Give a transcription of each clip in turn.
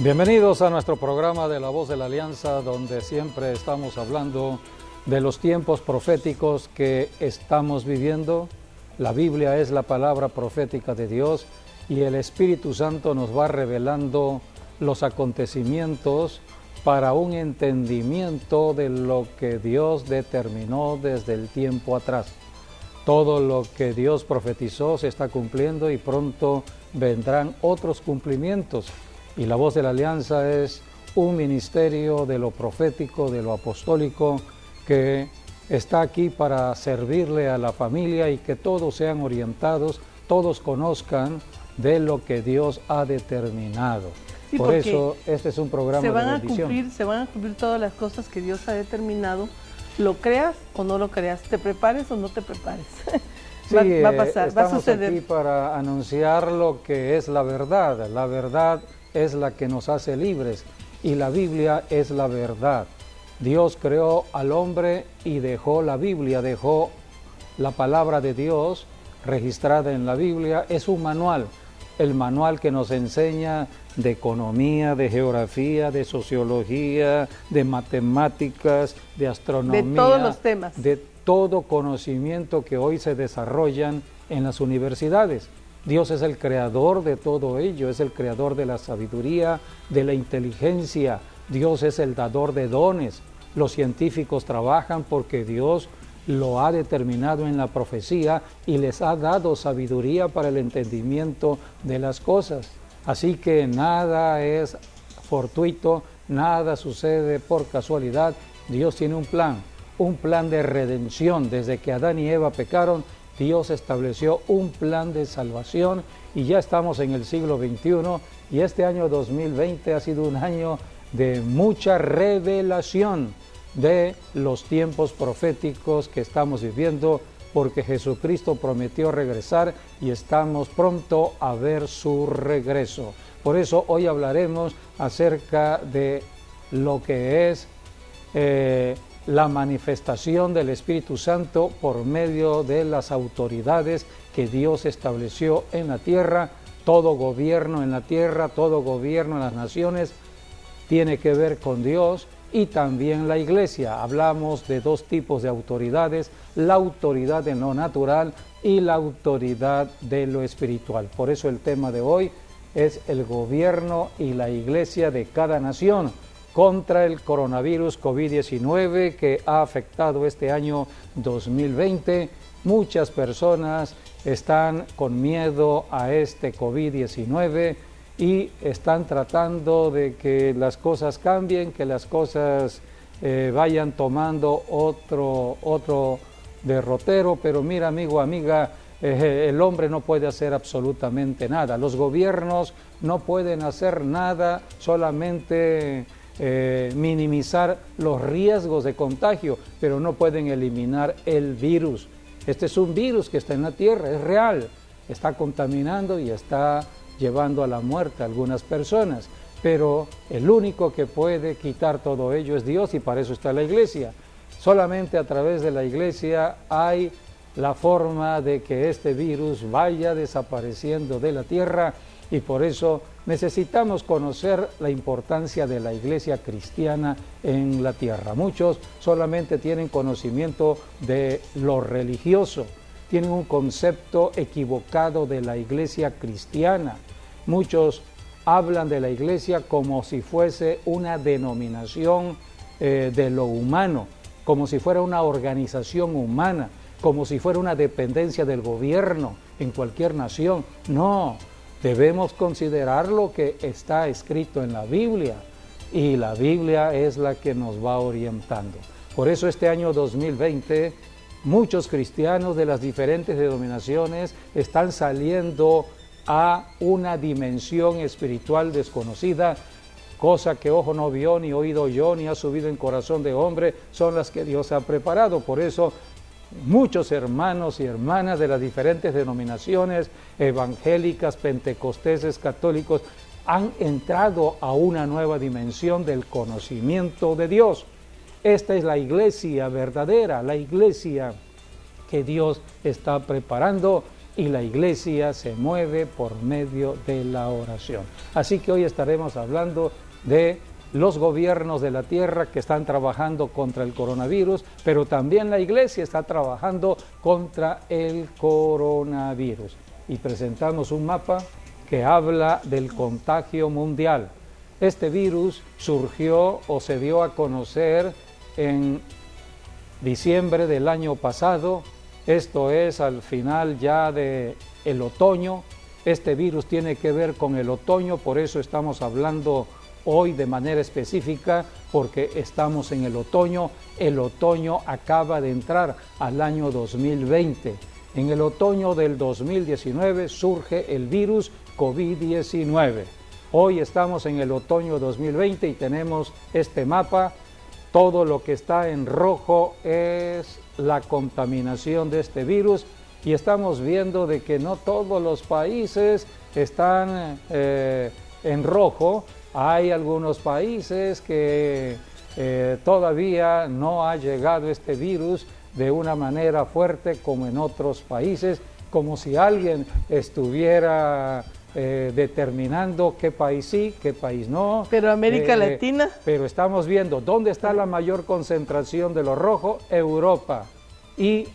Bienvenidos a nuestro programa de La Voz de la Alianza, donde siempre estamos hablando de los tiempos proféticos que estamos viviendo. La Biblia es la palabra profética de Dios y el Espíritu Santo nos va revelando los acontecimientos para un entendimiento de lo que Dios determinó desde el tiempo atrás. Todo lo que Dios profetizó se está cumpliendo y pronto vendrán otros cumplimientos. Y La Voz de la Alianza es un ministerio de lo profético, de lo apostólico, que está aquí para servirle a la familia y que todos sean orientados, todos conozcan de lo que Dios ha determinado. Sí, por eso este es un programa de bendición. Se van a cumplir todas las cosas que Dios ha determinado, lo creas o no lo creas, te prepares o no te prepares. Sí, va a pasar, va a suceder. Estamos aquí para anunciar lo que es la verdad. La verdad es la que nos hace libres y la Biblia es la verdad. Dios creó al hombre y dejó la Biblia, dejó la palabra de Dios registrada en la Biblia. Es un manual, el manual que nos enseña de economía, de geografía, de sociología, de matemáticas, de astronomía. De todos los temas. De todo conocimiento que hoy se desarrollan en las universidades. Dios es el creador de todo ello, es el creador de la sabiduría, de la inteligencia. Dios es el dador de dones. Los científicos trabajan porque Dios lo ha determinado en la profecía y les ha dado sabiduría para el entendimiento de las cosas. Así que nada es fortuito, nada sucede por casualidad. Dios tiene un plan de redención. Desde que Adán y Eva pecaron, Dios estableció un plan de salvación y ya estamos en el siglo XXI y este año 2020 ha sido un año de mucha revelación de los tiempos proféticos que estamos viviendo, porque Jesucristo prometió regresar y estamos pronto a ver su regreso. Por eso hoy hablaremos acerca de lo que es la manifestación del Espíritu Santo por medio de las autoridades que Dios estableció en la tierra. Todo gobierno en la tierra, todo gobierno en las naciones tiene que ver con Dios y también la iglesia. Hablamos de dos tipos de autoridades, la autoridad de lo natural y la autoridad de lo espiritual. Por eso el tema de hoy es el gobierno y la iglesia de cada nación contra el coronavirus COVID-19 que ha afectado este año 2020. Muchas personas están con miedo a este COVID-19 y están tratando de que las cosas cambien, que las cosas vayan tomando otro derrotero. Pero mira, amigo, amiga, el hombre no puede hacer absolutamente nada. Los gobiernos no pueden hacer nada, solamente minimizar los riesgos de contagio, pero no pueden eliminar el virus. Este es un virus que está en la tierra, es real, está contaminando y está llevando a la muerte a algunas personas, pero el único que puede quitar todo ello es Dios y para eso está la iglesia. Solamente a través de la iglesia hay la forma de que este virus vaya desapareciendo de la tierra y por eso necesitamos conocer la importancia de la iglesia cristiana en la tierra. Muchos solamente tienen conocimiento de lo religioso, tienen un concepto equivocado de la iglesia cristiana. Muchos hablan de la iglesia como si fuese una denominación de lo humano, como si fuera una organización humana, como si fuera una dependencia del gobierno en cualquier nación. No. Debemos considerar lo que está escrito en la Biblia y la Biblia es la que nos va orientando. Por eso este año 2020 muchos cristianos de las diferentes denominaciones están saliendo a una dimensión espiritual desconocida, cosa que ojo no vio, ni oído oyó, ni ha subido en corazón de hombre, son las que Dios ha preparado. Por eso muchos hermanos y hermanas de las diferentes denominaciones evangélicas, pentecosteses, católicos, han entrado a una nueva dimensión del conocimiento de Dios. Esta es la iglesia verdadera, la iglesia que Dios está preparando y la iglesia se mueve por medio de la oración. Así que hoy estaremos hablando de los gobiernos de la tierra que están trabajando contra el coronavirus, pero también la iglesia está trabajando contra el coronavirus. Y presentamos un mapa que habla del contagio mundial. Este virus surgió o se dio a conocer en diciembre del año pasado, esto es al final ya del otoño. Este virus tiene que ver con el otoño, por eso estamos hablando hoy de manera específica, porque estamos en el otoño. El otoño acaba de entrar al año 2020. En el otoño del 2019 surge el virus COVID-19. Hoy estamos en el otoño 2020 y tenemos este mapa. Todo lo que está en rojo es la contaminación de este virus y estamos viendo de que no todos los países están en rojo. Hay algunos países que todavía no ha llegado este virus de una manera fuerte como en otros países, como si alguien estuviera determinando qué país sí, qué país no. Pero América Latina. Pero estamos viendo dónde está la mayor concentración de lo rojo: Europa y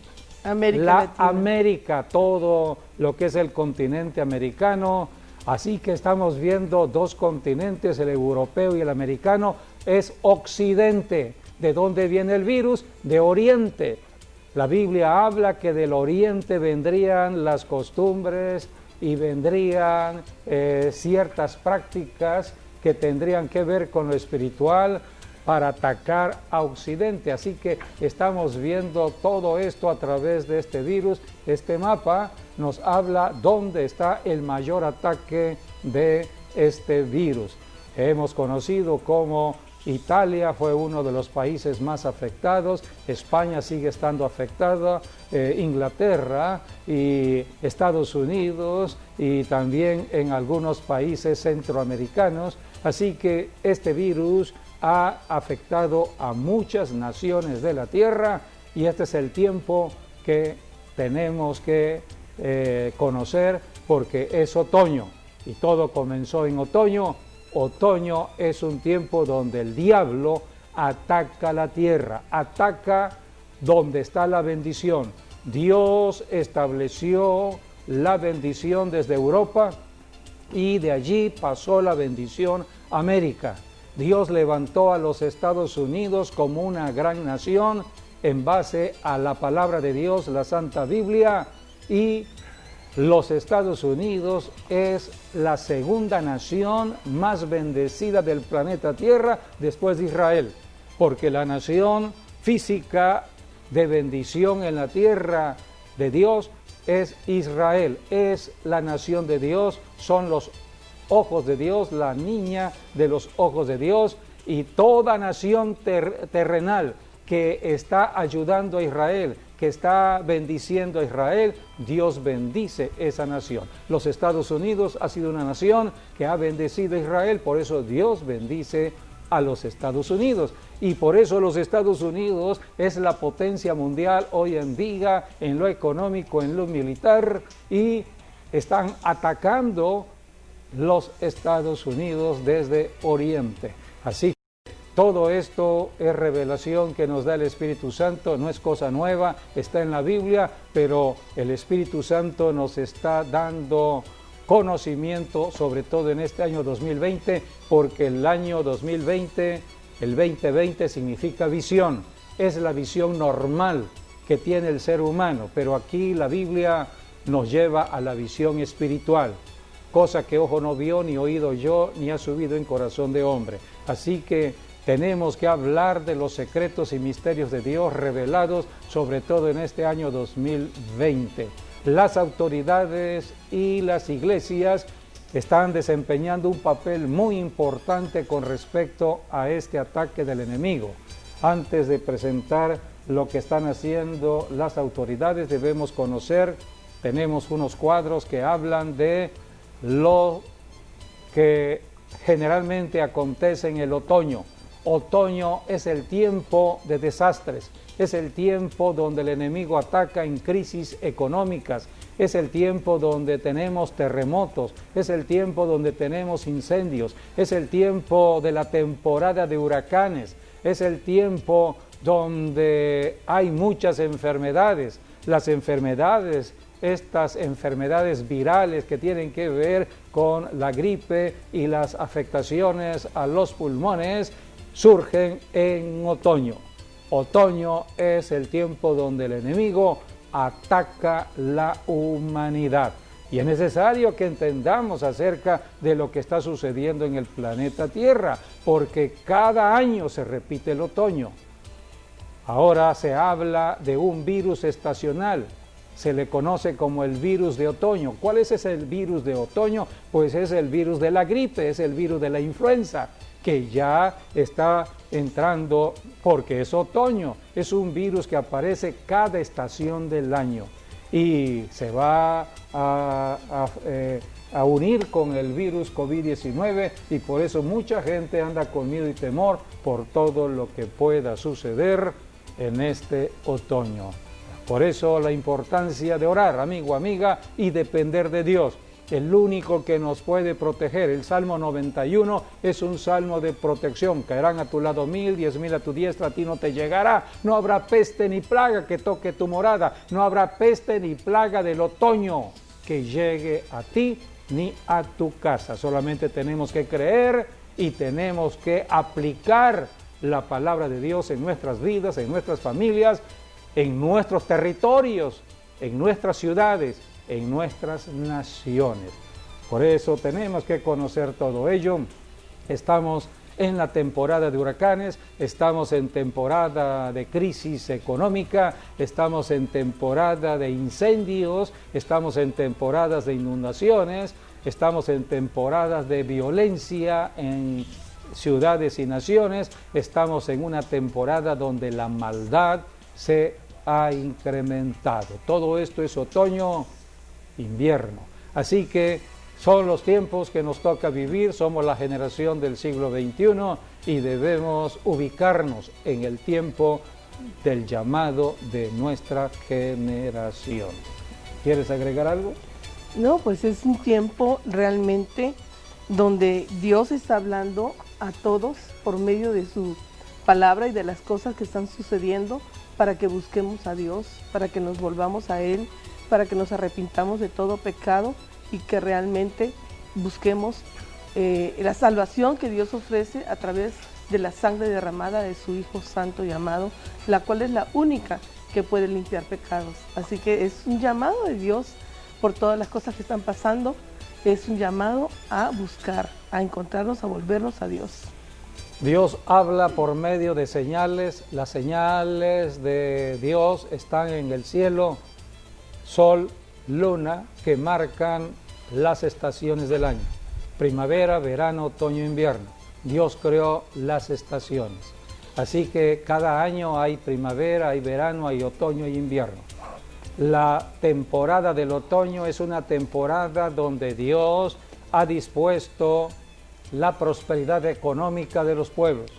América, todo lo que es el continente americano. Así que estamos viendo dos continentes, el europeo y el americano. Es Occidente. ¿De dónde viene el virus? De Oriente. La Biblia habla que del Oriente vendrían las costumbres y vendrían ciertas prácticas que tendrían que ver con lo espiritual para atacar a Occidente. Así que estamos viendo todo esto a través de este virus. Este mapa nos habla dónde está el mayor ataque de este virus. Hemos conocido cómo Italia fue uno de los países más afectados, España sigue estando afectada, Inglaterra y Estados Unidos y también en algunos países centroamericanos. Así que este virus ha afectado a muchas naciones de la tierra y este es el tiempo que tenemos que conocer, porque es otoño y todo comenzó en otoño. Otoño es un tiempo donde el diablo ataca la tierra, ataca donde está la bendición. Dios estableció la bendición desde Europa y de allí pasó la bendición a América. Dios levantó a los Estados Unidos como una gran nación en base a la palabra de Dios, la Santa Biblia, y los Estados Unidos es la segunda nación más bendecida del planeta Tierra después de Israel, porque la nación física de bendición en la tierra de Dios es Israel, es la nación de Dios, son los ojos de Dios, la niña de los ojos de Dios, y toda nación terrenal que está ayudando a Israel, que está bendiciendo a Israel, Dios bendice esa nación. Los Estados Unidos ha sido una nación que ha bendecido a Israel, por eso Dios bendice a los Estados Unidos. Y por eso los Estados Unidos es la potencia mundial hoy en día, en lo económico, en lo militar, y están atacando los Estados Unidos desde Oriente. Así todo esto es revelación que nos da el Espíritu Santo, no es cosa nueva, está en la Biblia, pero el Espíritu Santo nos está dando conocimiento, sobre todo en este año 2020, porque el año 2020, el 2020 significa visión, es la visión normal que tiene el ser humano, pero aquí la Biblia nos lleva a la visión espiritual, cosa que ojo no vio, ni oído oyó, ni ha subido en corazón de hombre. Así que tenemos que hablar de los secretos y misterios de Dios revelados, sobre todo en este año 2020. Las autoridades y las iglesias están desempeñando un papel muy importante con respecto a este ataque del enemigo. Antes de presentar lo que están haciendo las autoridades, debemos conocer, tenemos unos cuadros que hablan de lo que generalmente acontece en el otoño. Otoño es el tiempo de desastres, es el tiempo donde el enemigo ataca en crisis económicas, es el tiempo donde tenemos terremotos, es el tiempo donde tenemos incendios, es el tiempo de la temporada de huracanes, es el tiempo donde hay muchas enfermedades. Las enfermedades, estas enfermedades virales que tienen que ver con la gripe y las afectaciones a los pulmones, surgen en otoño. Otoño es el tiempo donde el enemigo ataca la humanidad. Y es necesario que entendamos acerca de lo que está sucediendo en el planeta Tierra, porque cada año se repite el otoño. Ahora se habla de un virus estacional, se le conoce como el virus de otoño. ¿Cuál es ese virus de otoño? Pues es el virus de la gripe, es el virus de la influenza, que ya está entrando porque es otoño. Es un virus que aparece cada estación del año y se va a unir con el virus COVID-19, y por eso mucha gente anda con miedo y temor por todo lo que pueda suceder en este otoño. Por eso la importancia de orar, amigo, amiga, y depender de Dios. El único que nos puede proteger. El Salmo 91 es un salmo de protección. Caerán a tu lado 1000, 10,000 a tu diestra, a ti no te llegará. No habrá peste ni plaga que toque tu morada. No habrá peste ni plaga del otoño que llegue a ti ni a tu casa. Solamente tenemos que creer y tenemos que aplicar la palabra de Dios en nuestras vidas, en nuestras familias, en nuestros territorios, en nuestras ciudades, en nuestras naciones. Por eso tenemos que conocer todo ello. Estamos en la temporada de huracanes, estamos en temporada de crisis económica, estamos en temporada de incendios, estamos en temporadas de inundaciones, estamos en temporadas de violencia en ciudades y naciones, estamos en una temporada donde la maldad se ha incrementado. Todo esto es otoño, invierno. Así que son los tiempos que nos toca vivir, somos la generación del siglo XXI y debemos ubicarnos en el tiempo del llamado de nuestra generación. ¿Quieres agregar algo? No, pues es un tiempo realmente donde Dios está hablando a todos por medio de su palabra y de las cosas que están sucediendo, para que busquemos a Dios, para que nos volvamos a Él, para que nos arrepintamos de todo pecado y que realmente busquemos la salvación que Dios ofrece a través de la sangre derramada de su Hijo Santo y amado, la cual es la única que puede limpiar pecados. Así que es un llamado de Dios por todas las cosas que están pasando, es un llamado a buscar, a encontrarnos, a volvernos a Dios. Dios habla por medio de señales. Las señales de Dios están en el cielo, sol, luna, que marcan las estaciones del año. Primavera, verano, otoño, invierno. Dios creó las estaciones. Así que cada año hay primavera, hay verano, hay otoño y invierno. La temporada del otoño es una temporada donde Dios ha dispuesto la prosperidad económica de los pueblos.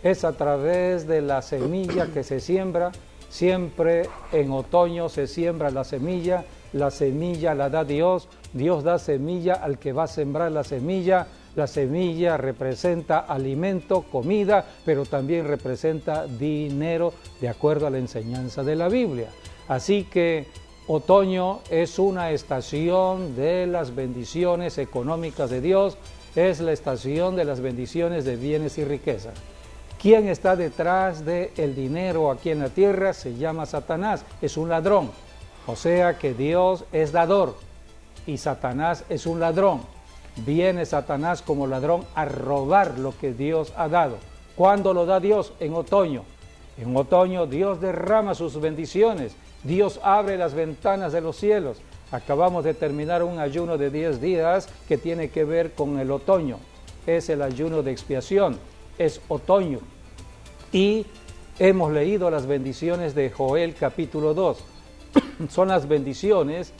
Es a través de la semilla que se siembra. Siempre en otoño se siembra la semilla la da Dios. Dios da semilla al que va a sembrar la semilla. La semilla representa alimento, comida, pero también representa dinero, de acuerdo a la enseñanza de la Biblia. Así que otoño es una estación de las bendiciones económicas de Dios, es la estación de las bendiciones de bienes y riquezas. ¿Quién está detrás del dinero aquí en la tierra? Se llama Satanás, es un ladrón. O sea que Dios es dador y Satanás es un ladrón. Viene Satanás como ladrón a robar lo que Dios ha dado. ¿Cuándo lo da Dios? En otoño. En otoño Dios derrama sus bendiciones. Dios abre las ventanas de los cielos. Acabamos de terminar un ayuno de 10 días que tiene que ver con el otoño. Es el ayuno de expiación, es otoño. Y hemos leído las bendiciones de Joel capítulo 2. Son las bendiciones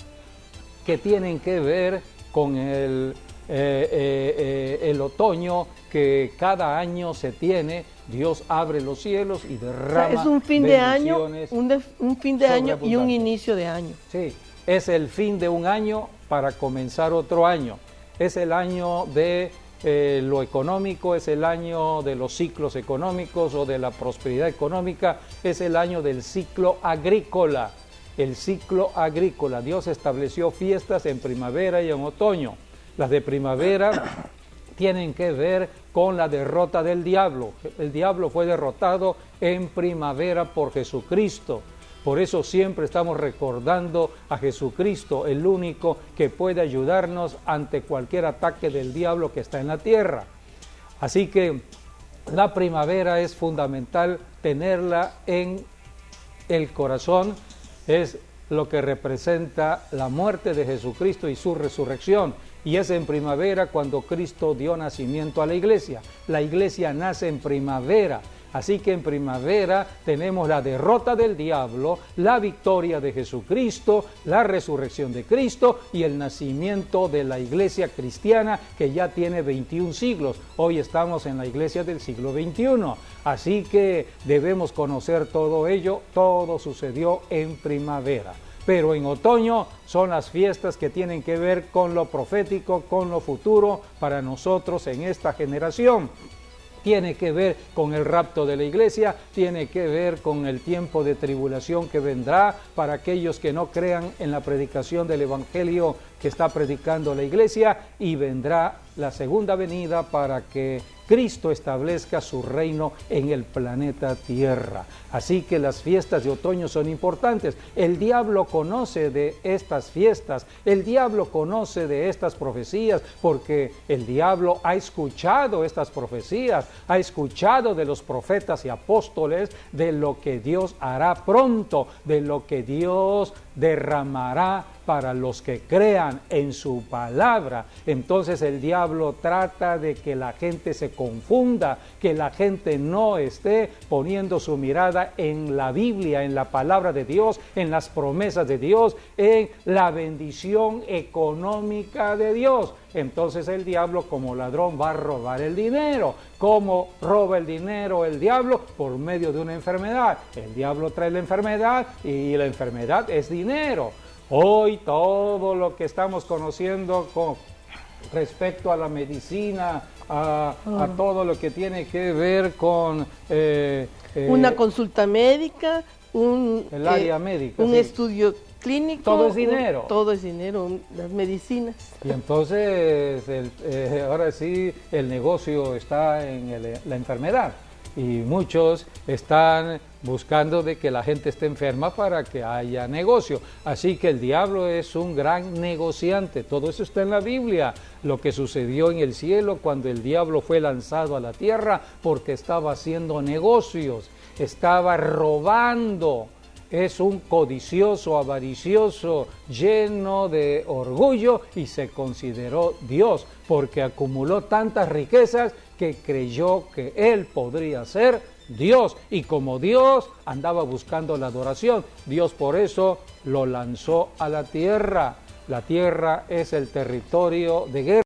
que tienen que ver con el el otoño que cada año se tiene. Dios abre los cielos y derrama es un fin de año, bendiciones un fin de año y un sobreabundantes. inicio de año. Sí, es el fin de un año para comenzar otro año. Es el año de lo económico, es el año de los ciclos económicos o de la prosperidad económica, es el año del ciclo agrícola. El ciclo agrícola. Dios estableció fiestas en primavera y en otoño. Las de primavera tienen que ver con la derrota del diablo. El diablo fue derrotado en primavera por Jesucristo. Por eso siempre estamos recordando a Jesucristo, el único que puede ayudarnos ante cualquier ataque del diablo que está en la tierra. Así que la primavera es fundamental tenerla en el corazón, es lo que representa la muerte de Jesucristo y su resurrección. Y es en primavera cuando Cristo dio nacimiento a la iglesia. La iglesia nace en primavera. Así que en primavera tenemos la derrota del diablo, la victoria de Jesucristo, la resurrección de Cristo y el nacimiento de la iglesia cristiana que ya tiene 21 siglos. Hoy estamos en la iglesia del siglo XXI. Así que debemos conocer todo ello. Todo sucedió en primavera. Pero en otoño son las fiestas que tienen que ver con lo profético, con lo futuro para nosotros en esta generación. Tiene que ver con el rapto de la iglesia, tiene que ver con el tiempo de tribulación que vendrá para aquellos que no crean en la predicación del evangelio que está predicando la iglesia, y vendrá la segunda venida para que Cristo establezca su reino en el planeta Tierra. Así que las fiestas de otoño son importantes. El diablo conoce de estas fiestas, el diablo conoce de estas profecías, porque el diablo ha escuchado estas profecías, ha escuchado de los profetas y apóstoles de lo que Dios hará pronto, de lo que Dios derramará para los que crean en su palabra. Entonces el diablo trata de que la gente se confunda, que la gente no esté poniendo su mirada en la Biblia, en la palabra de Dios, en las promesas de Dios, en la bendición económica de Dios. Entonces el diablo, como ladrón, va a robar el dinero. ¿Cómo roba el dinero el diablo? Por medio de una enfermedad. El diablo trae la enfermedad y la enfermedad es dinero. Hoy todo lo que estamos conociendo con respecto a la medicina, a todo lo que tiene que ver con una consulta médica, el área médica, un sí. Estudio clínico, todo es dinero. Todo es dinero, las medicinas. Y entonces ahora sí el negocio está en la enfermedad. Y muchos están buscando de que la gente esté enferma para que haya negocio. Así que el diablo es un gran negociante. Todo eso está en la Biblia. Lo que sucedió en el cielo cuando el diablo fue lanzado a la tierra, porque estaba haciendo negocios, estaba robando. Es un codicioso, avaricioso, lleno de orgullo, y se consideró Dios porque acumuló tantas riquezas que creyó que él podría ser Dios, y como Dios andaba buscando la adoración. Dios por eso lo lanzó a la tierra. La tierra es el territorio de guerra.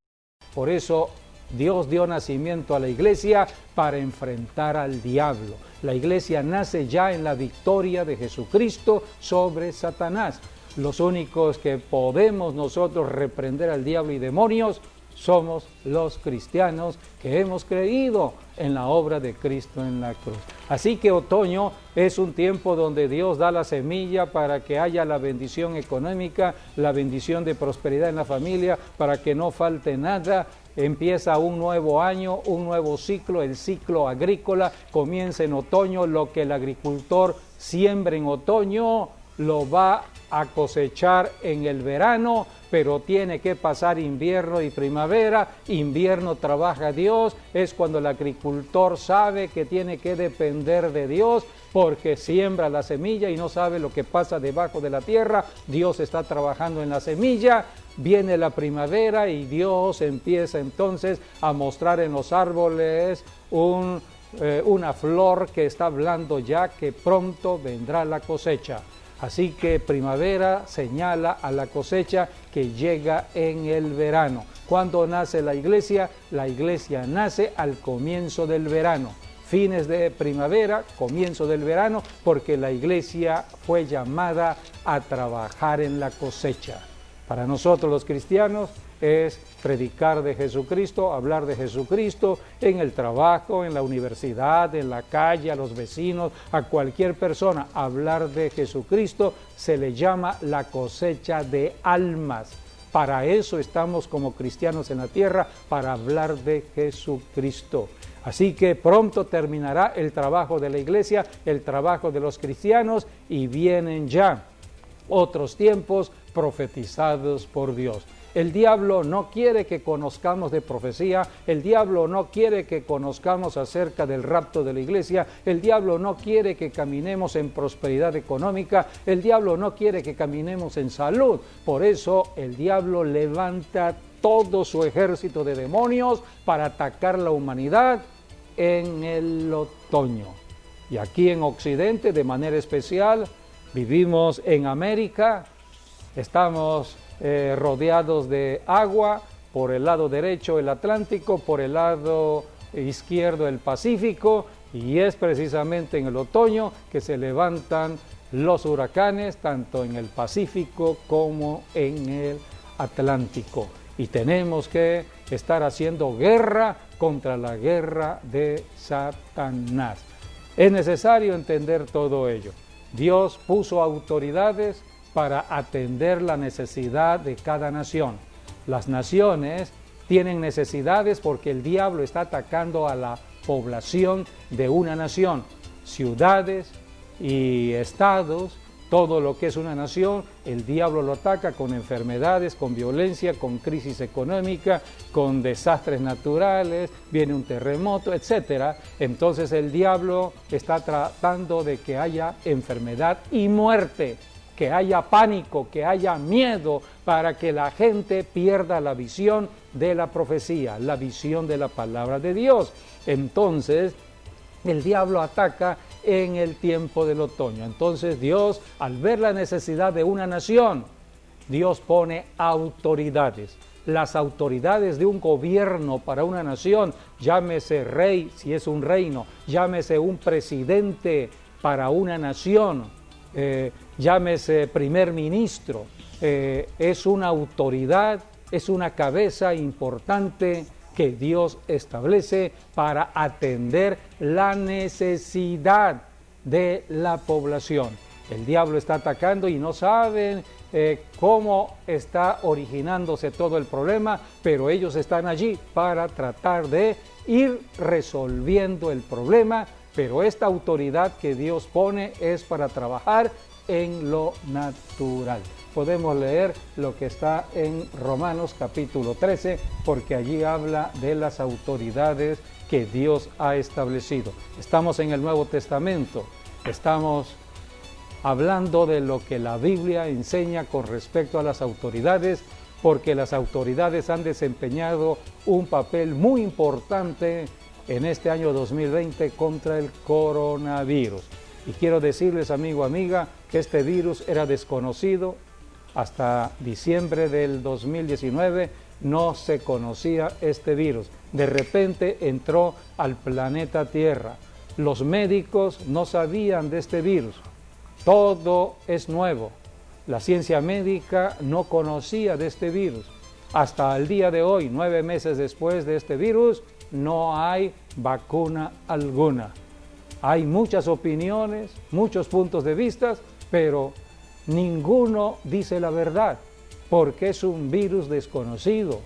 Por eso Dios dio nacimiento a la iglesia para enfrentar al diablo. La iglesia nace ya en la victoria de Jesucristo sobre Satanás. Los únicos que podemos nosotros reprender al diablo y demonios somos los cristianos que hemos creído en la obra de Cristo en la cruz. Así que otoño es un tiempo donde Dios da la semilla para que haya la bendición económica, la bendición de prosperidad en la familia, para que no falte nada. Empieza un nuevo año, un nuevo ciclo, el ciclo agrícola comienza en otoño. Lo que el agricultor siembra en otoño lo va a cosechar en el verano, pero tiene que pasar invierno y primavera. Invierno trabaja Dios, es cuando el agricultor sabe que tiene que depender de Dios, porque siembra la semilla y no sabe lo que pasa debajo de la tierra. Dios está trabajando en la semilla. Viene la primavera y Dios empieza entonces a mostrar en los árboles una flor que está hablando ya que pronto vendrá la cosecha. Así que primavera señala a la cosecha que llega en el verano. ¿Cuándo nace la iglesia? La iglesia nace al comienzo del verano. Fines de primavera, comienzo del verano, porque la iglesia fue llamada a trabajar en la cosecha. Para nosotros los cristianos es predicar de Jesucristo, hablar de Jesucristo en el trabajo, en la universidad, en la calle, a los vecinos, a cualquier persona. Hablar de Jesucristo se le llama la cosecha de almas. Para eso estamos como cristianos en la tierra, para hablar de Jesucristo. Así que pronto terminará el trabajo de la iglesia, el trabajo de los cristianos, y vienen ya otros tiempos profetizados por Dios. El diablo no quiere que conozcamos de profecía, el diablo no quiere que conozcamos acerca del rapto de la iglesia, el diablo no quiere que caminemos en prosperidad económica, el diablo no quiere que caminemos en salud. Por eso el diablo levanta todo su ejército de demonios para atacar la humanidad en el otoño. Y aquí en Occidente, de manera especial, vivimos en América, estamos rodeados de agua, por el lado derecho el Atlántico, por el lado izquierdo el Pacífico, y es precisamente en el otoño que se levantan los huracanes, tanto en el Pacífico como en el Atlántico. Y tenemos que estar haciendo guerra contra la guerra de Satanás. Es necesario entender todo ello. Dios puso autoridades para atender la necesidad de cada nación. Las naciones tienen necesidades porque el diablo está atacando a la población de una nación, ciudades y estados. Todo lo que es una nación, el diablo lo ataca con enfermedades, con violencia, con crisis económica, con desastres naturales, viene un terremoto, etc. Entonces el diablo está tratando de que haya enfermedad y muerte, que haya pánico, que haya miedo, para que la gente pierda la visión de la profecía, la visión de la palabra de Dios. Entonces el diablo ataca en el tiempo del otoño. Entonces Dios, al ver la necesidad de una nación, Dios pone autoridades. Las autoridades de un gobierno para una nación, llámese rey si es un reino, llámese un presidente para una nación, llámese primer ministro, es una autoridad, es una cabeza importante que Dios establece para atender la necesidad de la población. El diablo está atacando y no saben cómo está originándose todo el problema, pero ellos están allí para tratar de ir resolviendo el problema, pero esta autoridad que Dios pone es para trabajar en lo natural. Podemos leer lo que está en Romanos capítulo 13, porque allí habla de las autoridades que Dios ha establecido. Estamos en el Nuevo Testamento, estamos hablando de lo que la Biblia enseña con respecto a las autoridades, porque las autoridades han desempeñado un papel muy importante en este año 2020 contra el coronavirus. Y quiero decirles, amigo, amiga, que este virus era desconocido. Hasta diciembre del 2019 no se conocía este virus. De repente entró al planeta Tierra. Los médicos no sabían de este virus. Todo es nuevo. La ciencia médica no conocía de este virus. Hasta el día de hoy, 9 meses después de este virus, no hay vacuna alguna. Hay muchas opiniones, muchos puntos de vista, pero ninguno dice la verdad, porque es un virus desconocido.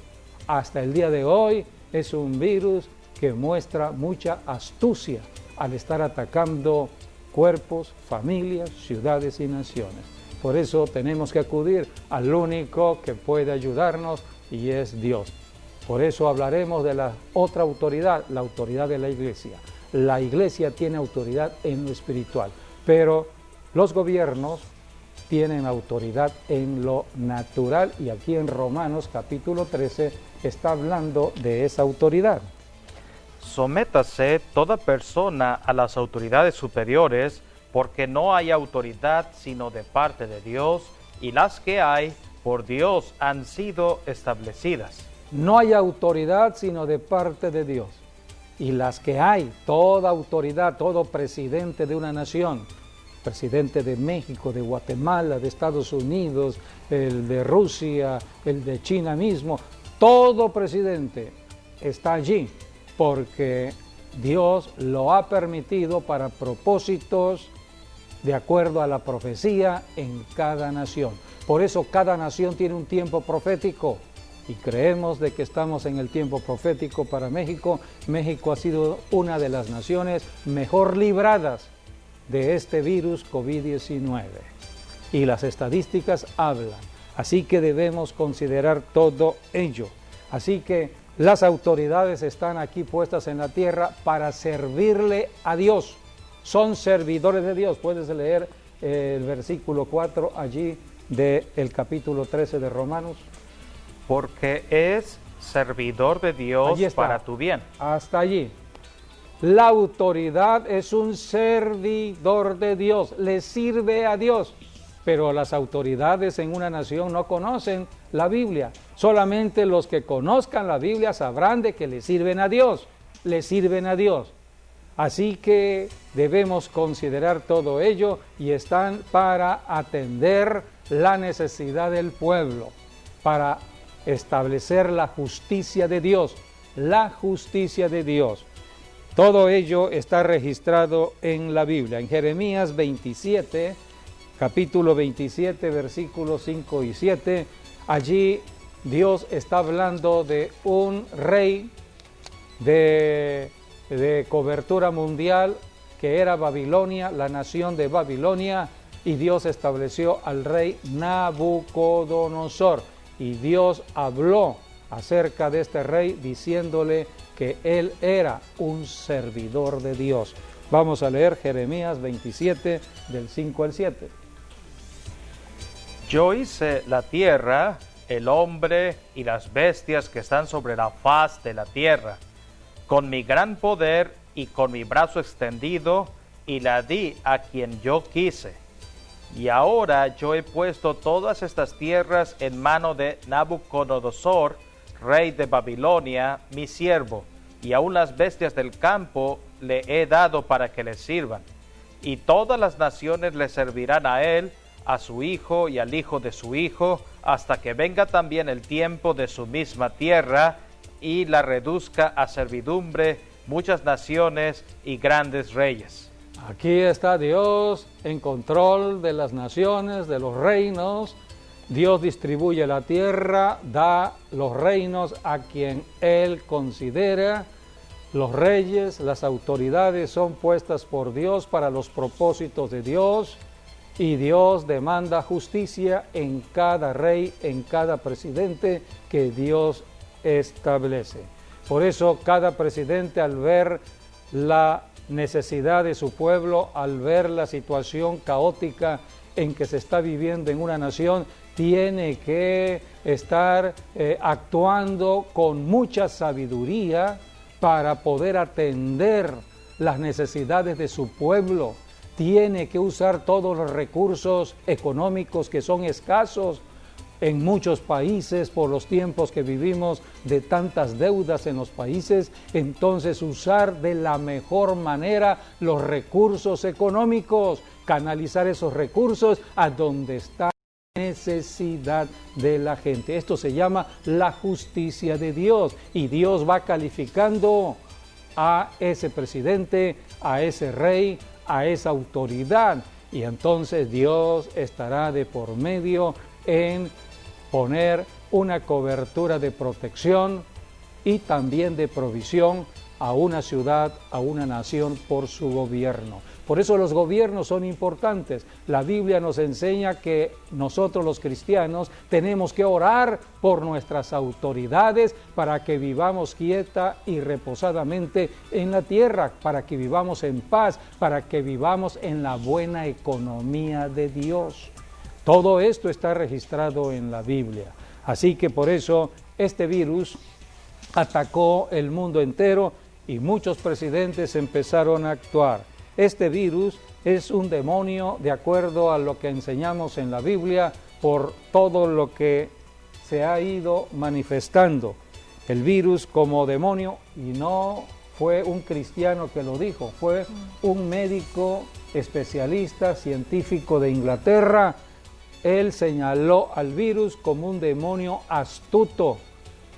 Hasta el día de hoy es un virus que muestra mucha astucia al estar atacando cuerpos, familias, ciudades y naciones. Por eso tenemos que acudir al único que puede ayudarnos, y es Dios. Por eso hablaremos de la otra autoridad, la autoridad de la iglesia. La iglesia tiene autoridad en lo espiritual, pero los gobiernos tienen autoridad en lo natural, y aquí en Romanos capítulo 13 está hablando de esa autoridad. Sométase toda persona a las autoridades superiores, porque no hay autoridad sino de parte de Dios, y las que hay por Dios han sido establecidas. No hay autoridad sino de parte de Dios. Y las que hay, toda autoridad, todo presidente de una nación, presidente de México, de Guatemala, de Estados Unidos, el de Rusia, el de China mismo, todo presidente está allí porque Dios lo ha permitido para propósitos de acuerdo a la profecía en cada nación. Por eso cada nación tiene un tiempo profético y creemos de que estamos en el tiempo profético para México. México ha sido una de las naciones mejor libradas de este virus COVID-19 y las estadísticas hablan. Así que debemos considerar todo ello. Así que las autoridades están aquí puestas en la tierra para servirle a Dios. Son servidores de Dios. Puedes leer el versículo 4 allí del capítulo 13 de Romanos. Porque es servidor de Dios para tu bien. Hasta allí. La autoridad es un servidor de Dios, le sirve a Dios. Pero las autoridades en una nación no conocen la Biblia. Solamente los que conozcan la Biblia sabrán de que le sirven a Dios, le sirven a Dios. Así que debemos considerar todo ello y están para atender la necesidad del pueblo, para establecer la justicia de Dios, la justicia de Dios. Todo ello está registrado en la Biblia. En Jeremías 27, capítulo 27, versículos 5 y 7, allí Dios está hablando de un rey de cobertura mundial que era Babilonia, la nación de Babilonia, y Dios estableció al rey Nabucodonosor. Y Dios habló acerca de este rey diciéndole que él era un servidor de Dios. Vamos a leer Jeremías 27 del 5 al 7. Yo hice la tierra, el hombre y las bestias que están sobre la faz de la tierra, con mi gran poder y con mi brazo extendido, y la di a quien yo quise. Y ahora yo he puesto todas estas tierras en mano de Nabucodonosor, rey de Babilonia, mi siervo, y aun las bestias del campo le he dado para que le sirvan. Y todas las naciones le servirán a él, a su hijo y al hijo de su hijo, hasta que venga también el tiempo de su misma tierra, y la reduzca a servidumbre muchas naciones y grandes reyes. Aquí está Dios en control de las naciones, de los reinos. Dios distribuye la tierra, da los reinos a quien Él considera. Los reyes, las autoridades son puestas por Dios para los propósitos de Dios. Y Dios demanda justicia en cada rey, en cada presidente que Dios establece. Por eso cada presidente, al ver la necesidad de su pueblo, al ver la situación caótica en que se está viviendo en una nación, tiene que estar actuando con mucha sabiduría para poder atender las necesidades de su pueblo. Tiene que usar todos los recursos económicos que son escasos en muchos países por los tiempos que vivimos de tantas deudas en los países. Entonces usar de la mejor manera los recursos económicos, canalizar esos recursos a donde está la necesidad de la gente. Esto se llama la justicia de Dios, y Dios va calificando a ese presidente, a ese rey, a esa autoridad, y entonces Dios estará de por medio en poner una cobertura de protección y también de provisión a una ciudad, a una nación por su gobierno. Por eso los gobiernos son importantes. La Biblia nos enseña que nosotros los cristianos tenemos que orar por nuestras autoridades para que vivamos quieta y reposadamente en la tierra, para que vivamos en paz, para que vivamos en la buena economía de Dios. Todo esto está registrado en la Biblia. Así que por eso este virus atacó el mundo entero y muchos presidentes empezaron a actuar. Este virus es un demonio, de acuerdo a lo que enseñamos en la Biblia, por todo lo que se ha ido manifestando. el virus como demonio, y no fue un cristiano que lo dijo, fue un médico especialista, científico de Inglaterra. Él señaló al virus como un demonio astuto,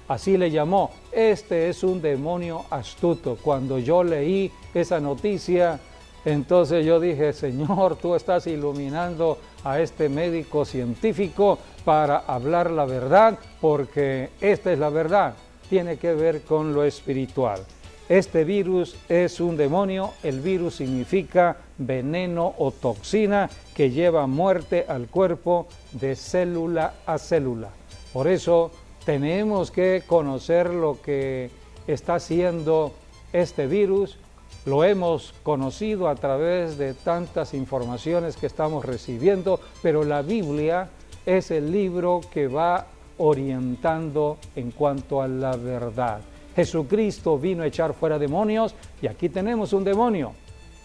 así le llamó. Este es un demonio astuto. Cuando yo leí esa noticia, entonces yo dije, Señor, tú estás iluminando a este médico científico para hablar la verdad, porque esta es la verdad, tiene que ver con lo espiritual. Este virus es un demonio, el virus significa veneno o toxina que lleva muerte al cuerpo de célula a célula. Por eso tenemos que conocer lo que está haciendo este virus. Lo hemos conocido a través de tantas informaciones que estamos recibiendo, pero la Biblia es el libro que va orientando en cuanto a la verdad. Jesucristo vino a echar fuera demonios y aquí tenemos un demonio.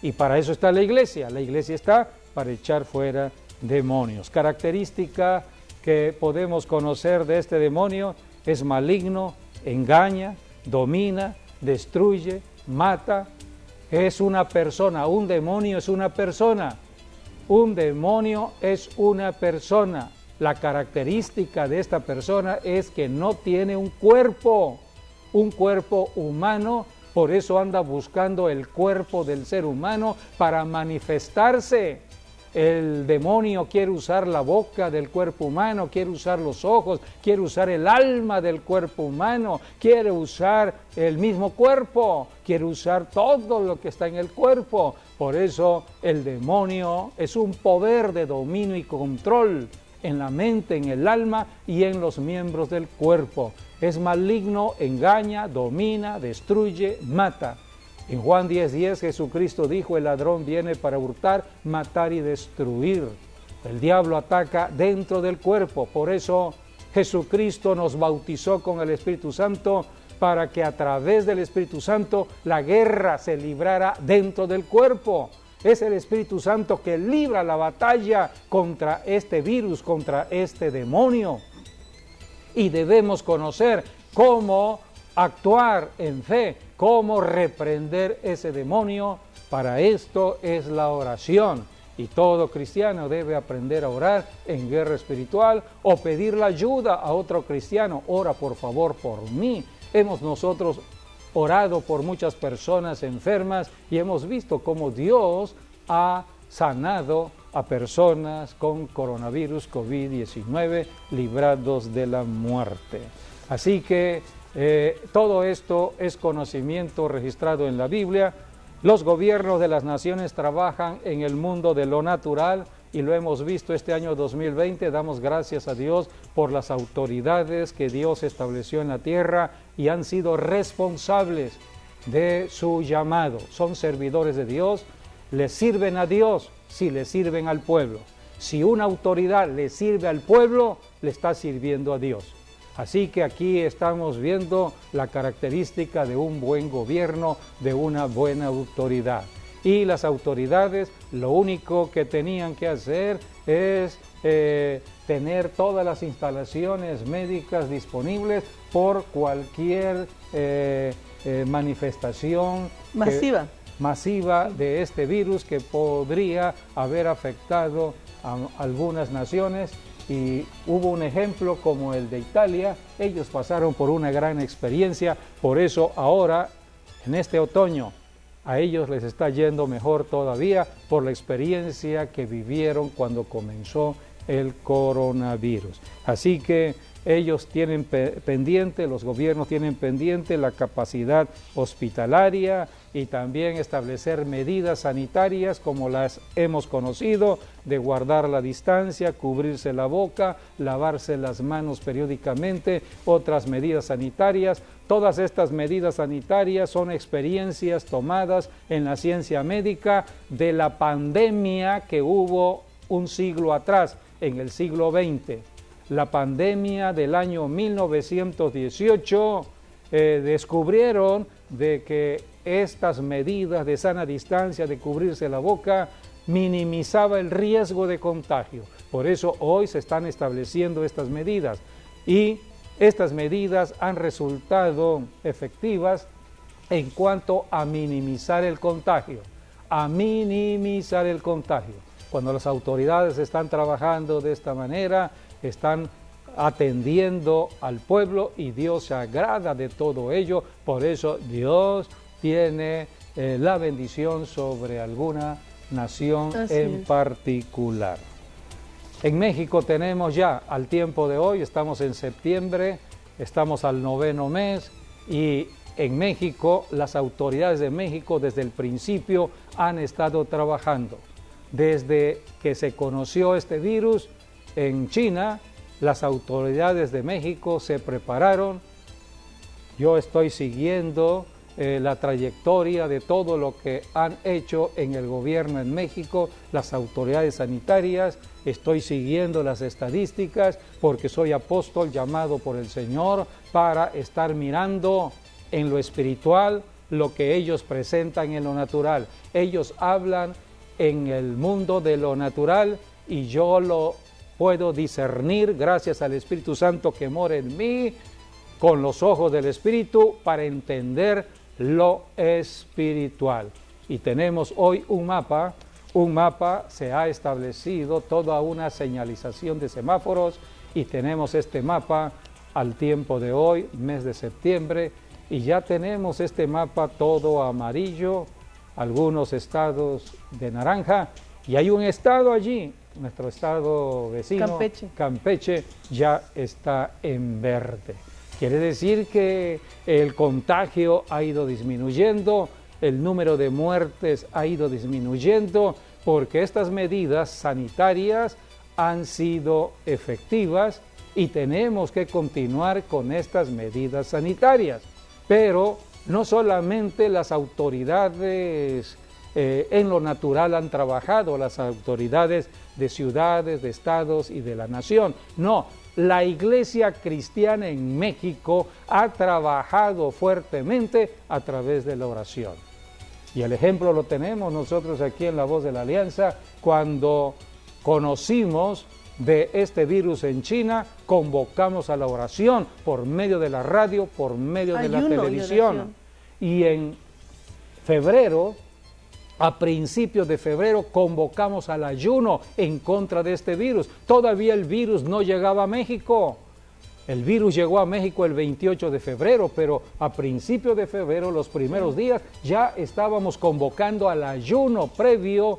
Y para eso está la iglesia está para echar fuera demonios. Característica que podemos conocer de este demonio: es maligno, engaña, domina, destruye, mata. Es una persona, un demonio es una persona. Un demonio es una persona. La característica de esta persona es que no tiene un cuerpo humano, por eso anda buscando el cuerpo del ser humano para manifestarse. El demonio quiere usar la boca del cuerpo humano, quiere usar los ojos, quiere usar el alma del cuerpo humano, quiere usar el mismo cuerpo, quiere usar todo lo que está en el cuerpo. Por eso el demonio es un poder de dominio y control en la mente, en el alma y en los miembros del cuerpo. Es maligno, engaña, domina, destruye, mata. En Juan 10:10 Jesucristo dijo: el ladrón viene para hurtar, matar y destruir. El diablo ataca dentro del cuerpo. Por eso Jesucristo nos bautizó con el Espíritu Santo, para que a través del Espíritu Santo la guerra se librara dentro del cuerpo. Es el Espíritu Santo que libra la batalla contra este virus, contra este demonio. Y debemos conocer cómo actuar en fe, cómo reprender ese demonio. Para esto es la oración. Y todo cristiano debe aprender a orar en guerra espiritual o pedir la ayuda a otro cristiano. Ora por favor por mí. Hemos nosotros orado por muchas personas enfermas y hemos visto cómo Dios ha sanado a personas con coronavirus COVID-19, librados de la muerte. Así que todo esto es conocimiento registrado en la Biblia. Los gobiernos de las naciones trabajan en el mundo de lo natural y lo hemos visto este año 2020. Damos gracias a Dios por las autoridades que Dios estableció en la tierra y han sido responsables de su llamado. Son servidores de Dios, le sirven a Dios si le sirven al pueblo. Si una autoridad le sirve al pueblo, le está sirviendo a Dios. Así que aquí estamos viendo la característica de un buen gobierno, de una buena autoridad. Y las autoridades lo único que tenían que hacer es tener todas las instalaciones médicas disponibles por cualquier manifestación masiva de este virus que podría haber afectado a algunas naciones. Y hubo un ejemplo como el de Italia. Ellos pasaron por una gran experiencia, por eso ahora, en este otoño, a ellos les está yendo mejor todavía por la experiencia que vivieron cuando comenzó el coronavirus. Así que ellos tienen pendiente, los gobiernos tienen pendiente la capacidad hospitalaria y también establecer medidas sanitarias como las hemos conocido, de guardar la distancia, cubrirse la boca, lavarse las manos periódicamente, otras medidas sanitarias. Todas estas medidas sanitarias son experiencias tomadas en la ciencia médica de la pandemia que hubo un siglo atrás, en el siglo XX. La pandemia del año 1918 descubrieron de que estas medidas de sana distancia, de cubrirse la boca, minimizaba el riesgo de contagio. Por eso hoy se están estableciendo estas medidas y Estas medidas han resultado efectivas en cuanto a minimizar el contagio, Cuando las autoridades están trabajando de esta manera, están atendiendo al pueblo y Dios se agrada de todo ello. Por eso Dios tiene la bendición sobre alguna nación en particular. En México tenemos ya, al tiempo de hoy, estamos en septiembre, estamos al 9º mes, y en México, las autoridades de México desde el principio han estado trabajando. Desde que se conoció este virus en China, las autoridades de México se prepararon. Yo estoy siguiendo la trayectoria de todo lo que han hecho en el gobierno en México, las autoridades sanitarias. Estoy siguiendo las estadísticas porque soy apóstol llamado por el Señor para estar mirando en lo espiritual lo que ellos presentan en lo natural. Ellos hablan en el mundo de lo natural y yo lo puedo discernir gracias al Espíritu Santo que mora en mí, con los ojos del Espíritu, para entender lo espiritual. Y tenemos hoy un mapa, se ha establecido toda una señalización de semáforos, y tenemos este mapa al tiempo de hoy, mes de septiembre, y ya tenemos este mapa todo amarillo, algunos estados de naranja, y hay un estado allí, nuestro estado vecino, Campeche, ya está en verde. Quiere decir que el contagio ha ido disminuyendo, el número de muertes ha ido disminuyendo, porque estas medidas sanitarias han sido efectivas y tenemos que continuar con estas medidas sanitarias. Pero no solamente las autoridades en lo natural han trabajado, las autoridades de ciudades, de estados y de la nación. No, la Iglesia Cristiana en México ha trabajado fuertemente a través de la oración. Y el ejemplo lo tenemos nosotros aquí en La Voz de la Alianza. Cuando conocimos de este virus en China, convocamos a la oración por medio de la radio, por medio de la televisión. Y en febrero, a principios de febrero, convocamos al ayuno en contra de este virus. Todavía el virus no llegaba a México. El virus llegó a México el 28 de febrero, pero a principios de febrero, los primeros días, ya estábamos convocando al ayuno previo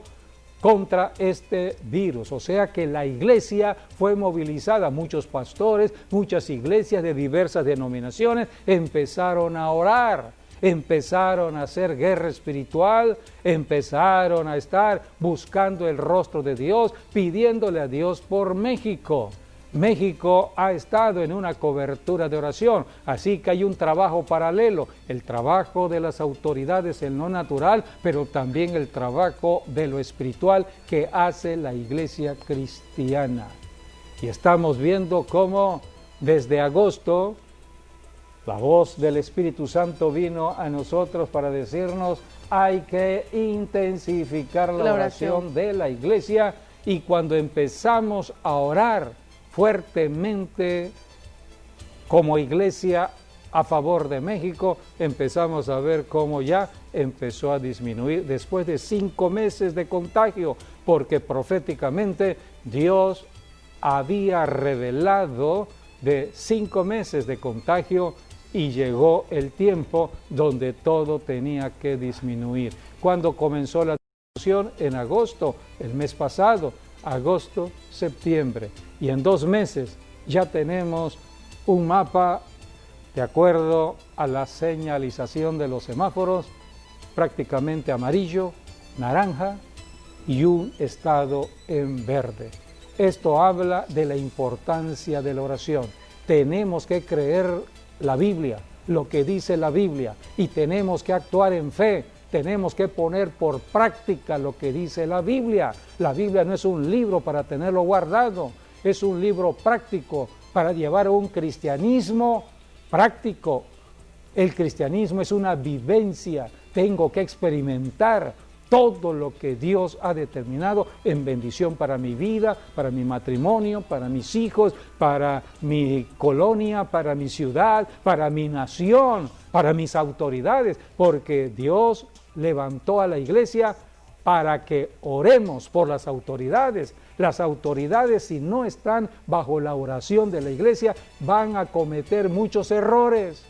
contra este virus. O sea que la iglesia fue movilizada, muchos pastores, muchas iglesias de diversas denominaciones empezaron a orar, empezaron a hacer guerra espiritual, empezaron a estar buscando el rostro de Dios, pidiéndole a Dios por México. México ha estado en una cobertura de oración, así que hay un trabajo paralelo, el trabajo de las autoridades en lo natural, pero también el trabajo de lo espiritual que hace la iglesia cristiana. Y estamos viendo cómo desde agosto la voz del Espíritu Santo vino a nosotros para decirnos: hay que intensificar la oración de la iglesia, y cuando empezamos a orar fuertemente como iglesia a favor de México, empezamos a ver cómo ya empezó a disminuir después de 5 meses de contagio, porque proféticamente Dios había revelado de 5 meses de contagio y llegó el tiempo donde todo tenía que disminuir. Cuando comenzó la disminución? En agosto, el mes pasado, agosto, septiembre, y en 2 meses ya tenemos un mapa de acuerdo a la señalización de los semáforos, prácticamente amarillo, naranja y un estado en verde. Esto habla de la importancia de la oración. Tenemos que creer la Biblia, lo que dice la Biblia, y tenemos que actuar en fe. Tenemos que poner por práctica lo que dice la Biblia. La Biblia no es un libro para tenerlo guardado, es un libro práctico para llevar un cristianismo práctico. El cristianismo es una vivencia, tengo que experimentar todo lo que Dios ha determinado en bendición para mi vida, para mi matrimonio, para mis hijos, para mi colonia, para mi ciudad, para mi nación, para mis autoridades, porque Dios levantó a la iglesia para que oremos por las autoridades. Las autoridades, si no están bajo la oración de la iglesia, van a cometer muchos errores,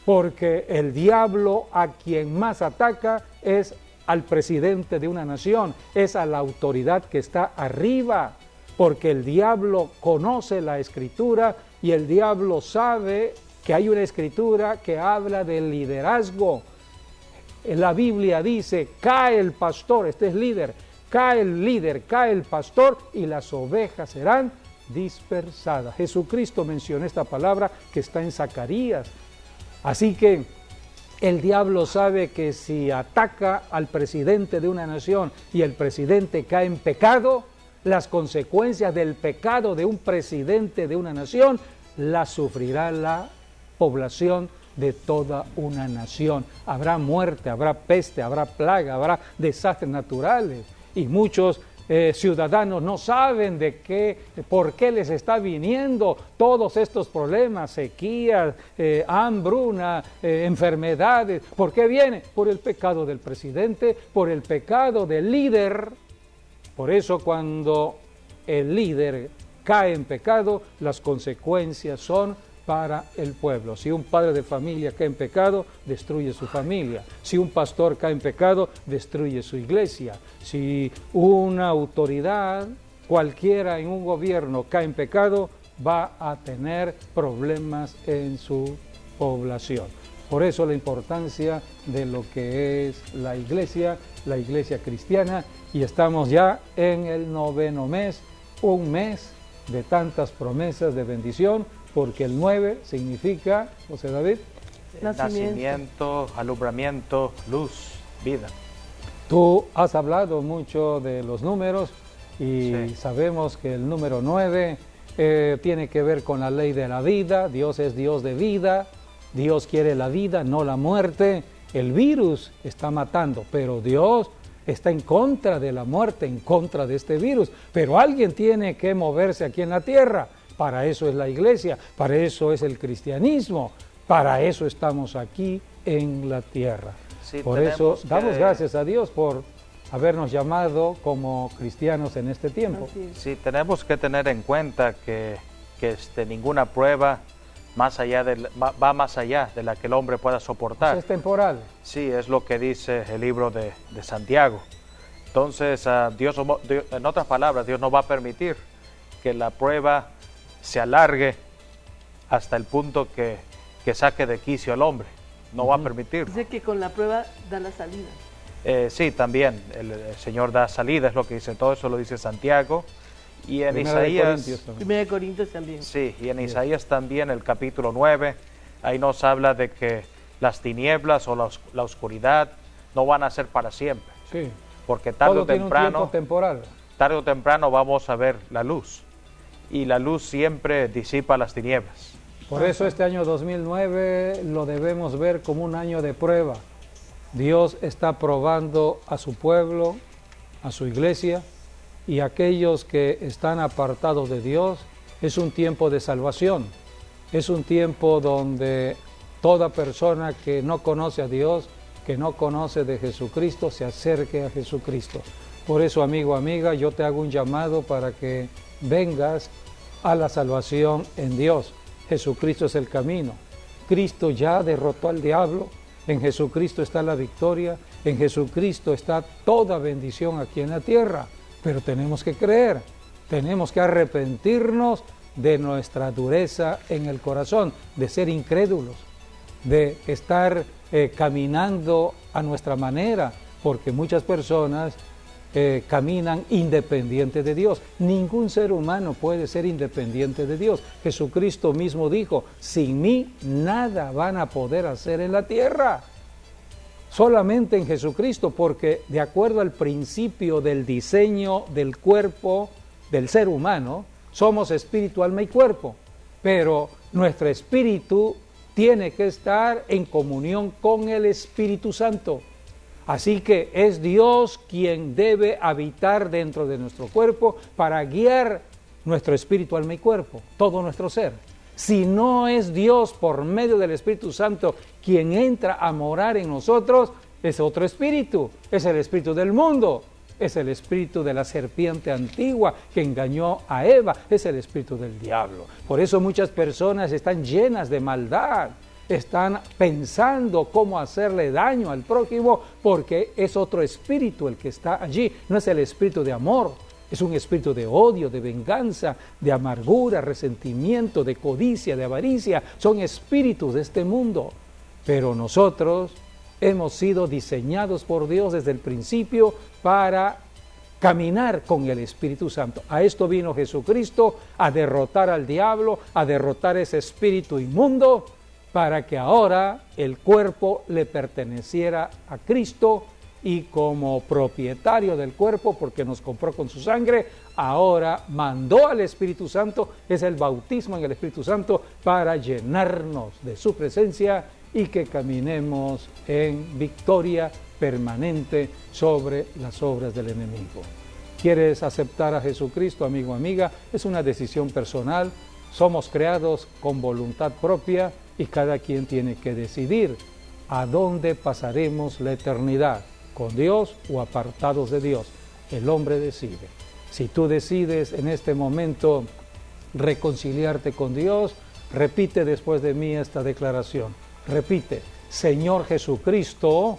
porque el diablo a quien más ataca es al presidente de una nación, es a la autoridad que está arriba, porque el diablo conoce la escritura y el diablo sabe que hay una escritura que habla del liderazgo. La Biblia dice, cae el pastor, este es líder, cae el líder, cae el pastor y las ovejas serán dispersadas. Jesucristo mencionó esta palabra que está en Zacarías. Así que el diablo sabe que si ataca al presidente de una nación y el presidente cae en pecado, las consecuencias del pecado de un presidente de una nación las sufrirá la población de toda una nación. Habrá muerte, habrá peste, habrá plaga, habrá desastres naturales y muchos ciudadanos no saben por qué les está viniendo todos estos problemas, sequías, hambruna, enfermedades. ¿Por qué viene? Por el pecado del presidente, por el pecado del líder. Por eso cuando el líder cae en pecado, las consecuencias son para el pueblo. Si un padre de familia cae en pecado, destruye su familia. Si un pastor cae en pecado, destruye su iglesia. Si una autoridad, cualquiera en un gobierno, cae en pecado, va a tener problemas en su población. Por eso la importancia de lo que es la iglesia cristiana, y estamos ya en el 9º mes, un mes de tantas promesas de bendición, porque el 9 significa, José David, nacimiento, alumbramiento, luz, vida. Tú has hablado mucho de los números y sabemos que el número 9 tiene que ver con la ley de la vida. Dios es Dios de vida, Dios quiere la vida, no la muerte. El virus está matando, pero Dios está en contra de la muerte, en contra de este virus. Pero alguien tiene que moverse aquí en la tierra. Para eso es la iglesia, para eso es el cristianismo, para eso estamos aquí en la tierra. Sí, por eso damos gracias a Dios por habernos llamado como cristianos en este tiempo. Sí, tenemos que tener en cuenta que ninguna prueba va más allá de la que el hombre pueda soportar. Es temporal. Sí, es lo que dice el libro de Santiago. Entonces, Dios, en otras palabras, Dios no va a permitir que la prueba se alargue hasta el punto que saque de quicio al hombre. No va a permitirlo. Dice que con la prueba da la salida. Sí, también el Señor da salida, es lo que dice, todo eso lo dice Santiago. Y en Isaías, 1 Corintios también. Sí, y en Isaías también, el capítulo 9, ahí nos habla de que las tinieblas o la oscuridad no van a ser para siempre. Sí. Porque tarde o temprano vamos a ver la luz. Y la luz siempre disipa las tinieblas. Por eso este año 2009 lo debemos ver como un año de prueba. Dios está probando a su pueblo, a su iglesia, y aquellos que están apartados de Dios. Es un tiempo de salvación. Es un tiempo donde toda persona que no conoce a Dios, que no conoce de Jesucristo, se acerque a Jesucristo. Por eso, amigo, amiga, yo te hago un llamado para que vengas a la salvación en Dios. Jesucristo es el camino. Cristo ya derrotó al diablo. En Jesucristo está la victoria. En Jesucristo está toda bendición aquí en la tierra. Pero tenemos que creer. Tenemos que arrepentirnos de nuestra dureza en el corazón, de ser incrédulos, de estar caminando a nuestra manera, porque muchas personas caminan independientes de Dios. Ningún ser humano puede ser independiente de Dios. Jesucristo mismo dijo, sin mí nada van a poder hacer en la tierra. Solamente en Jesucristo, porque de acuerdo al principio del diseño del cuerpo del ser humano, somos espíritu, alma y cuerpo. Pero nuestro espíritu tiene que estar en comunión con el Espíritu Santo. Así que es Dios quien debe habitar dentro de nuestro cuerpo para guiar nuestro espíritu, alma y cuerpo, todo nuestro ser. Si no es Dios por medio del Espíritu Santo quien entra a morar en nosotros, es otro espíritu, es el espíritu del mundo, es el espíritu de la serpiente antigua que engañó a Eva, es el espíritu del diablo. Por eso muchas personas están llenas de maldad, están pensando cómo hacerle daño al prójimo, porque es otro espíritu el que está allí, no es el espíritu de amor. Es un espíritu de odio, de venganza, de amargura, resentimiento, de codicia, de avaricia. Son espíritus de este mundo. Pero nosotros hemos sido diseñados por Dios desde el principio para caminar con el Espíritu Santo. A esto vino Jesucristo, a derrotar al diablo, a derrotar ese espíritu inmundo, para que ahora el cuerpo le perteneciera a Cristo, y como propietario del cuerpo, porque nos compró con su sangre, ahora mandó al Espíritu Santo, es el bautismo en el Espíritu Santo, para llenarnos de su presencia y que caminemos en victoria permanente sobre las obras del enemigo. ¿Quieres aceptar a Jesucristo, amigo, amiga? Es una decisión personal, somos creados con voluntad propia y cada quien tiene que decidir a dónde pasaremos la eternidad, con Dios o apartados de Dios. El hombre decide. Si tú decides en este momento reconciliarte con Dios, repite después de mí esta declaración. Repite: Señor Jesucristo,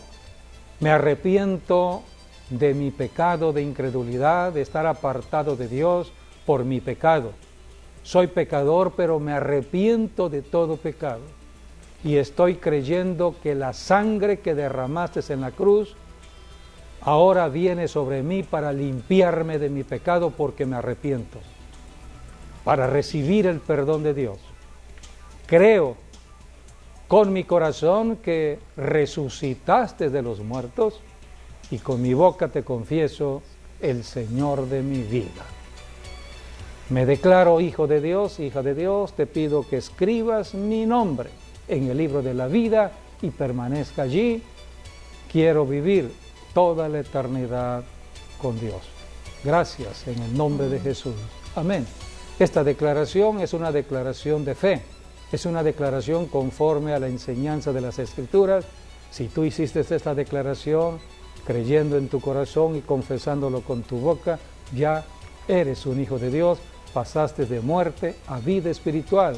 me arrepiento de mi pecado de incredulidad, de estar apartado de Dios por mi pecado. Soy pecador, pero me arrepiento de todo pecado. Y estoy creyendo que la sangre que derramaste en la cruz ahora viene sobre mí para limpiarme de mi pecado, porque me arrepiento, para recibir el perdón de Dios. Creo con mi corazón que resucitaste de los muertos y con mi boca te confieso el Señor de mi vida. Me declaro hijo de Dios, hija de Dios. Te pido que escribas mi nombre en el libro de la vida y permanezca allí. Quiero vivir toda la eternidad con Dios. Gracias en el nombre de Jesús. Amén. Esta declaración es una declaración de fe, es una declaración conforme a la enseñanza de las Escrituras. Si tú hiciste esta declaración creyendo en tu corazón y confesándolo con tu boca, ya eres un hijo de Dios, pasaste de muerte a vida espiritual,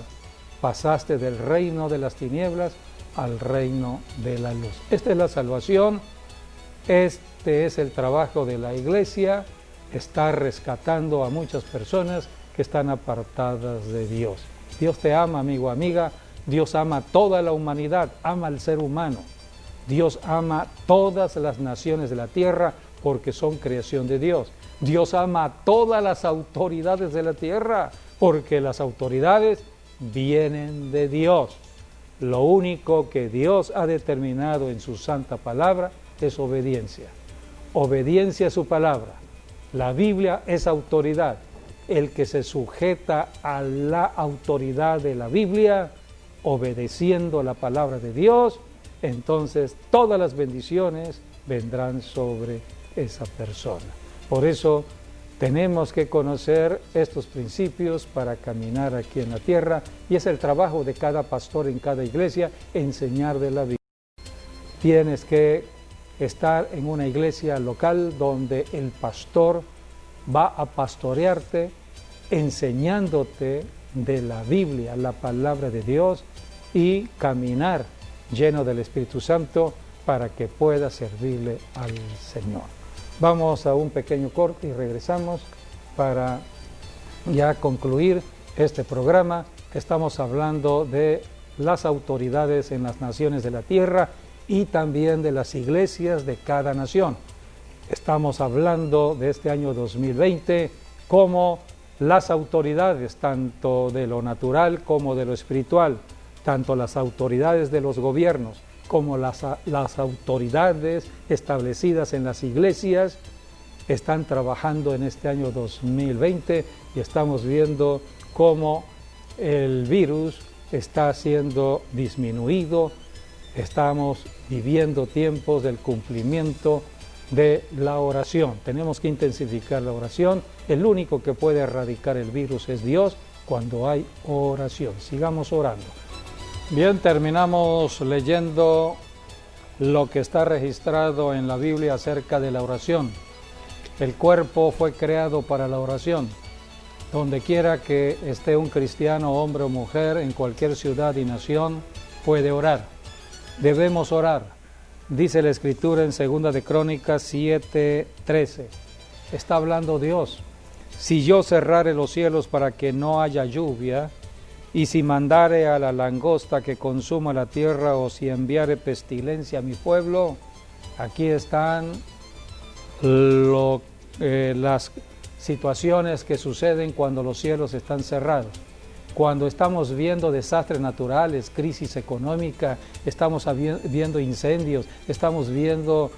pasaste del reino de las tinieblas al reino de la luz. Esta es la salvación. Este es el trabajo de la iglesia, está rescatando a muchas personas que están apartadas de Dios. Dios te ama, amigo, amiga. Dios ama a toda la humanidad, ama al ser humano. Dios ama todas las naciones de la tierra porque son creación de Dios. Dios ama a todas las autoridades de la tierra porque las autoridades vienen de Dios. Lo único que Dios ha determinado en su santa palabra es obediencia. Obediencia a su palabra. La Biblia es autoridad. El que se sujeta a la autoridad de la Biblia, obedeciendo la palabra de Dios, entonces todas las bendiciones vendrán sobre esa persona. Por eso tenemos que conocer estos principios para caminar aquí en la tierra, y es el trabajo de cada pastor en cada iglesia enseñar de la Biblia. Tienes que estar en una iglesia local donde el pastor va a pastorearte enseñándote de la Biblia, la palabra de Dios, y caminar lleno del Espíritu Santo para que puedas servirle al Señor. Vamos a un pequeño corte y regresamos para ya concluir este programa. Estamos hablando de las autoridades en las naciones de la tierra y también de las iglesias de cada nación. Estamos hablando de este año 2020, cómo las autoridades, tanto de lo natural como de lo espiritual, tanto las autoridades de los gobiernos como las autoridades establecidas en las iglesias, están trabajando en este año 2020 y estamos viendo cómo el virus está siendo disminuido, estamos viviendo tiempos del cumplimiento de la oración. Tenemos que intensificar la oración. El único que puede erradicar el virus es Dios cuando hay oración. Sigamos orando. Bien, terminamos leyendo lo que está registrado en la Biblia acerca de la oración. El cuerpo fue creado para la oración. Donde quiera que esté un cristiano, hombre o mujer, en cualquier ciudad y nación, puede orar. Debemos orar. Dice la Escritura en 2 de Crónicas 7:13. Está hablando Dios. Si yo cerrare los cielos para que no haya lluvia, y si mandare a la langosta que consuma la tierra, o si enviare pestilencia a mi pueblo, aquí están las situaciones que suceden cuando los cielos están cerrados. Cuando estamos viendo desastres naturales, crisis económica, estamos viendo incendios, estamos viendo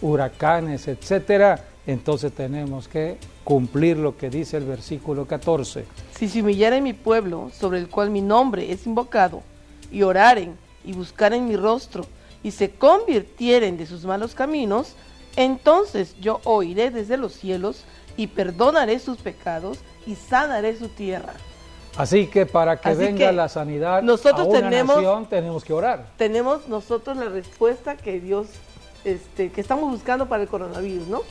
huracanes, etcétera, entonces tenemos que cumplir lo que dice el versículo 14. Si se humillare mi pueblo, sobre el cual mi nombre es invocado, y oraren, y buscaren mi rostro, y se convirtieren de sus malos caminos, entonces yo oiré desde los cielos, y perdonaré sus pecados, y sanaré su tierra. Así que para que venga la sanidad nosotros a una nación, tenemos que orar. Tenemos nosotros la respuesta que Dios, que estamos buscando para el coronavirus, ¿no?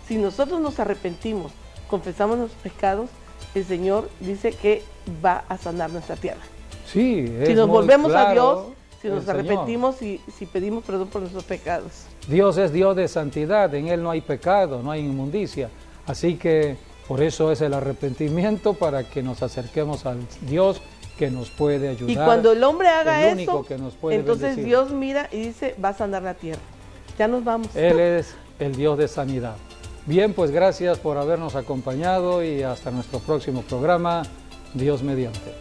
Si nosotros nos arrepentimos, confesamos nuestros pecados, el Señor dice que va a sanar nuestra tierra. Sí, si nos volvemos a Dios, si el nos arrepentimos y si pedimos perdón por nuestros pecados. Dios es Dios de santidad, en Él no hay pecado, no hay inmundicia. Así que por eso es el arrepentimiento, para que nos acerquemos al Dios que nos puede ayudar. Y cuando el hombre haga el único eso, que nos puede entonces bendecir. Dios mira y dice, va a sanar la tierra. Ya nos vamos. Él es el Dios de sanidad. Bien, pues gracias por habernos acompañado y hasta nuestro próximo programa, Dios mediante.